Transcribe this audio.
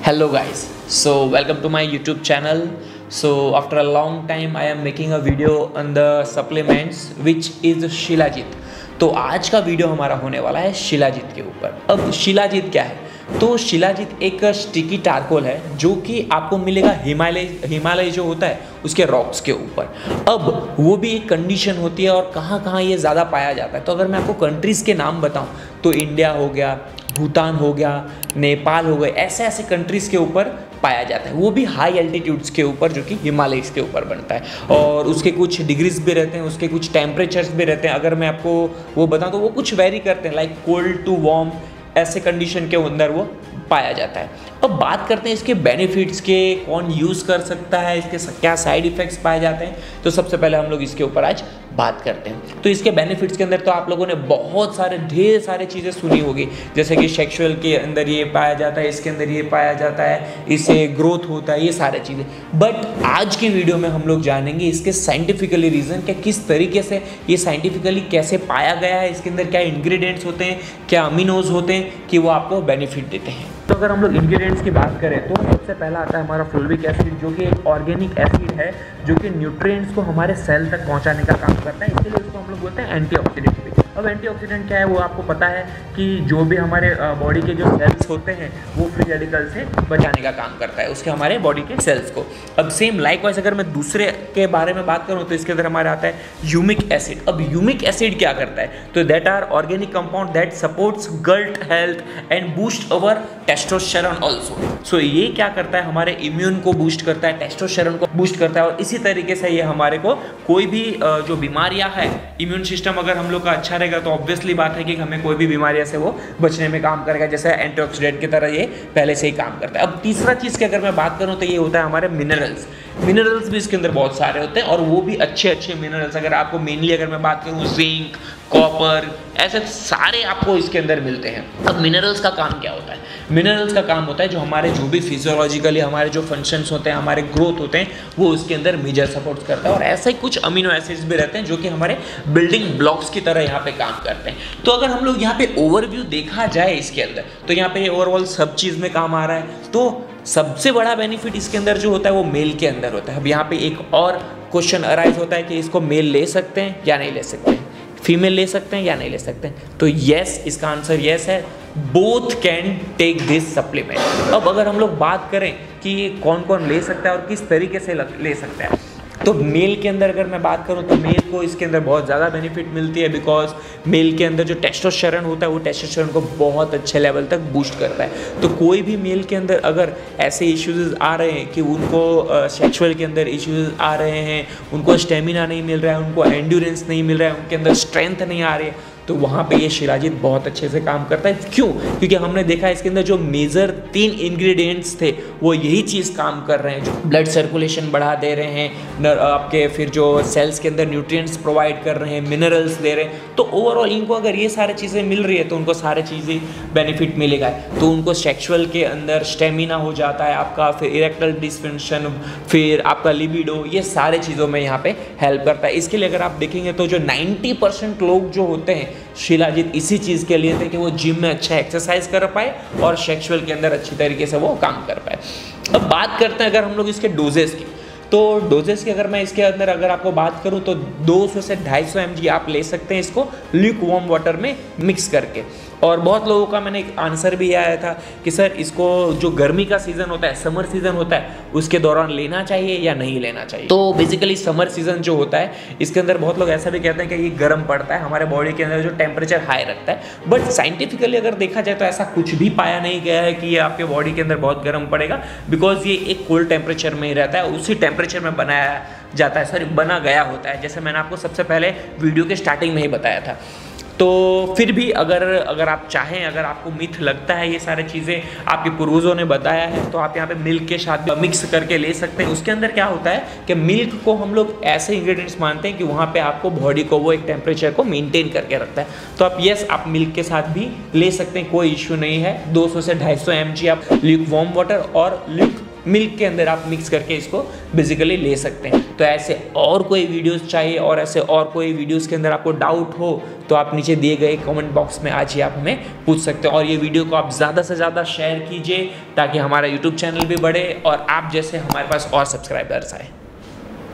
Hello guys, so welcome to my YouTube channel. So after a long time I am making a video on the supplements which is shilajit. तो आज का video हमारा होने वाला है शिलाजीत के ऊपर। अब शिलाजीत क्या है? तो शिलाजीत एक स्टिकी टारकोल है जो कि आपको मिलेगा हिमालय जो होता है उसके रॉक्स के ऊपर। अब वो भी एक कंडीशन होती है और कहाँ कहाँ ये ज़्यादा पाया जाता है। तो अगर मैं आपको कंट्रीज़ के नाम बताऊँ तो इंडिया हो गया, भूटान हो गया, नेपाल हो गए, ऐसे ऐसे कंट्रीज़ के ऊपर पाया जाता है। वो भी हाई एल्टीट्यूड्स के ऊपर जो कि हिमालय के ऊपर बनता है और उसके कुछ डिग्रीज भी रहते हैं, उसके कुछ टेम्परेचर्स भी रहते हैं। अगर मैं आपको वो बताऊं तो वो कुछ वेरी करते हैं, लाइक कोल्ड टू वार्म, ऐसे कंडीशन के अंदर वो पाया जाता है। अब बात करते हैं इसके बेनिफिट्स के, कौन यूज़ कर सकता है, इसके क्या साइड इफ़ेक्ट्स पाए जाते हैं। तो सबसे पहले हम लोग इसके ऊपर आज बात करते हैं। तो इसके बेनिफिट्स के अंदर तो आप लोगों ने बहुत सारे ढेर सारे चीज़ें सुनी होगी, जैसे कि सेक्सुअल के अंदर ये पाया जाता है, इसके अंदर ये पाया जाता है, इससे ग्रोथ होता है, ये सारे चीज़ें। बट आज की वीडियो में हम लोग जानेंगे इसके साइंटिफिकली रीज़न, कि किस तरीके से ये साइंटिफिकली कैसे पाया गया है, इसके अंदर क्या इंग्रेडिएंट्स होते हैं, क्या अमीनोज होते हैं कि वो आपको बेनिफिट देते हैं। तो अगर हम लोग इंग्रेडिएंट्स की बात करें तो सबसे पहला आता है हमारा फुल्विक एसिड, जो कि एक ऑर्गेनिक एसिड है जो कि न्यूट्रिएंट्स को हमारे सेल तक पहुंचाने का काम करता है। इसके लिए उसको हम लोग बोलते हैं एंटीऑक्सीडेंट भी। अब एंटीऑक्सीडेंट क्या है वो आपको पता है कि जो भी हमारे बॉडी के जो सेल्स होते हैं वो फ्री रेडिकल से बचाने का काम करता है, उसके हमारे बॉडी के सेल्स को। अब सेम लाइकवाइज अगर मैं दूसरे के बारे में बात करूँ तो इसके अंदर हमारा आता है यूमिक एसिड। अब यूमिक एसिड क्या करता है? तो that are organic compound that supports gut health and boost our testosterone also. So ये क्या करता है, हमारे इम्यून को बूस्ट करता है, टेस्टोस्टेरोन को बूस्ट करता है और इसी तरीके से ये हमारे को कोई भी जो बीमारियां है, इम्यून सिस्टम अगर हम लोग का अच्छा रहेगा तो ऑब्वियसली बात है कि हमें कोई भी बीमारियां से वो बचने में काम करेगा, जैसे एंटीऑक्सीडेंट की तरह ये पहले से ही काम करता है। अब तीसरा चीज़ की अगर मैं बात करूँ तो ये होता है हमारे मिनरल्स। मिनरल्स भी इसके अंदर बहुत सारे होते हैं और वो भी अच्छे अच्छे मिनरल्स। अगर आपको मेनली अगर मैं बात करूँ जिंक, कॉपर, ऐसे सारे आपको इसके अंदर मिलते हैं। अब मिनरल्स का काम क्या होता है? मिनरल्स का काम होता है जो हमारे जो भी फिजियोलॉजिकली हमारे जो फंक्शंस होते हैं, हमारे ग्रोथ होते हैं, वो उसके अंदर मेजर सपोर्ट करता है। और ऐसे ही कुछ अमीनो एसिड्स भी रहते हैं जो कि हमारे बिल्डिंग ब्लॉक्स की तरह यहाँ पे काम करते हैं। तो अगर हम लोग यहाँ पे ओवरव्यू देखा जाए इसके अंदर तो यहाँ पे ओवरऑल सब चीज़ में काम आ रहा है। तो सबसे बड़ा बेनिफिट इसके अंदर जो होता है वो मेल के अंदर होता है। अब यहाँ पे एक और क्वेश्चन अराइज होता है कि इसको मेल ले सकते हैं या नहीं ले सकते हैं, फीमेल ले सकते हैं या नहीं ले सकते हैं? तो यस, इसका आंसर यस है, both can take this supplement. अब अगर हम लोग बात करें कि ये कौन कौन ले सकता है और किस तरीके से ले सकता है, तो मेल के अंदर अगर मैं बात करूं तो मेल को इसके अंदर बहुत ज़्यादा बेनिफिट मिलती है, बिकॉज मेल के अंदर जो टेस्टोस्टेरोन होता है वो टेस्टोस्टेरोन को बहुत अच्छे लेवल तक बूस्ट करता है। तो कोई भी मेल के अंदर अगर ऐसे इश्यूज आ रहे हैं कि उनको सेक्सुअल के अंदर इश्यूज आ रहे हैं, उनको स्टेमिना नहीं मिल रहा है, उनको एंड्योरेंस नहीं मिल रहा है, उनके अंदर स्ट्रेंथ नहीं आ रही है, तो वहाँ पे ये शिलाजीत बहुत अच्छे से काम करता है। क्यों? क्योंकि हमने देखा है इसके अंदर जो मेजर 3 इंग्रेडिएंट्स थे वो यही चीज़ काम कर रहे हैं, जो ब्लड सर्कुलेशन बढ़ा दे रहे हैं, आपके फिर जो सेल्स के अंदर न्यूट्रिएंट्स प्रोवाइड कर रहे हैं, मिनरल्स दे रहे हैं। तो ओवरऑल इनको अगर ये सारी चीज़ें मिल रही है तो उनको सारे चीज़ें बेनिफिट मिलेगा। तो उनको सेक्सुअल के अंदर स्टेमिना हो जाता है आपका, फिर इरेक्टल डिस्फंक्शन, फिर आपका लिबिडो, ये सारे चीज़ों में यहाँ पे हेल्प करता है। इसके लिए अगर आप देखेंगे तो जो 90% लोग जो होते हैं शिलाजीत इसी चीज़ के लिए थे कि वो जिम में अच्छा एक्सरसाइज कर पाए और सेक्सुअल के अंदर अच्छी तरीके से वो काम कर पाए। अब बात करते हैं अगर हम लोग इसके डोजेस की, तो डोजेस की अगर मैं इसके अंदर अगर आपको बात करूं तो 200 से 250 mg आप ले सकते हैं इसको ल्यूक वार्म वाटर में मिक्स करके। और बहुत लोगों का मैंने एक आंसर भी आया था कि सर इसको जो गर्मी का सीज़न होता है, समर सीज़न होता है, उसके दौरान लेना चाहिए या नहीं लेना चाहिए। तो बेसिकली समर सीज़न जो होता है इसके अंदर बहुत लोग ऐसा भी कहते हैं कि ये गर्म पड़ता है, हमारे बॉडी के अंदर जो टेम्परेचर हाई रखता है। बट साइंटिफिकली अगर देखा जाए तो ऐसा कुछ भी पाया नहीं गया है कि ये आपके बॉडी के अंदर बहुत गर्म पड़ेगा, बिकॉज ये एक कोल्ड टेम्परेचर में ही रहता है, उसी टेम्परेचर में बनाया जाता है, सॉरी बना गया होता है, जैसे मैंने आपको सबसे पहले वीडियो के स्टार्टिंग में ही बताया था। तो फिर भी अगर आप चाहें, अगर आपको मिथ लगता है ये सारी चीज़ें आपके पूर्वजों ने बताया है, तो आप यहाँ पे मिल्क के साथ मिक्स करके ले सकते हैं। उसके अंदर क्या होता है कि मिल्क को हम लोग ऐसे इंग्रेडिएंट्स मानते हैं कि वहाँ पे आपको बॉडी को वो एक टेम्परेचर को मेंटेन करके रखता है। तो आप यस, आप मिल्क के साथ भी ले सकते हैं, कोई इश्यू नहीं है। 200 से 250 mg आप ल्यूक वार्म वाटर और ल्यूक मिल्क के अंदर आप मिक्स करके इसको बेसिकली ले सकते हैं। तो ऐसे और कोई वीडियोस चाहिए और ऐसे और कोई वीडियोस के अंदर आपको डाउट हो तो आप नीचे दिए गए कमेंट बॉक्स में आज ही आप हमें पूछ सकते हो। और ये वीडियो को आप ज़्यादा से ज़्यादा शेयर कीजिए ताकि हमारा यूट्यूब चैनल भी बढ़े और आप जैसे हमारे पास और सब्सक्राइबर्स आए।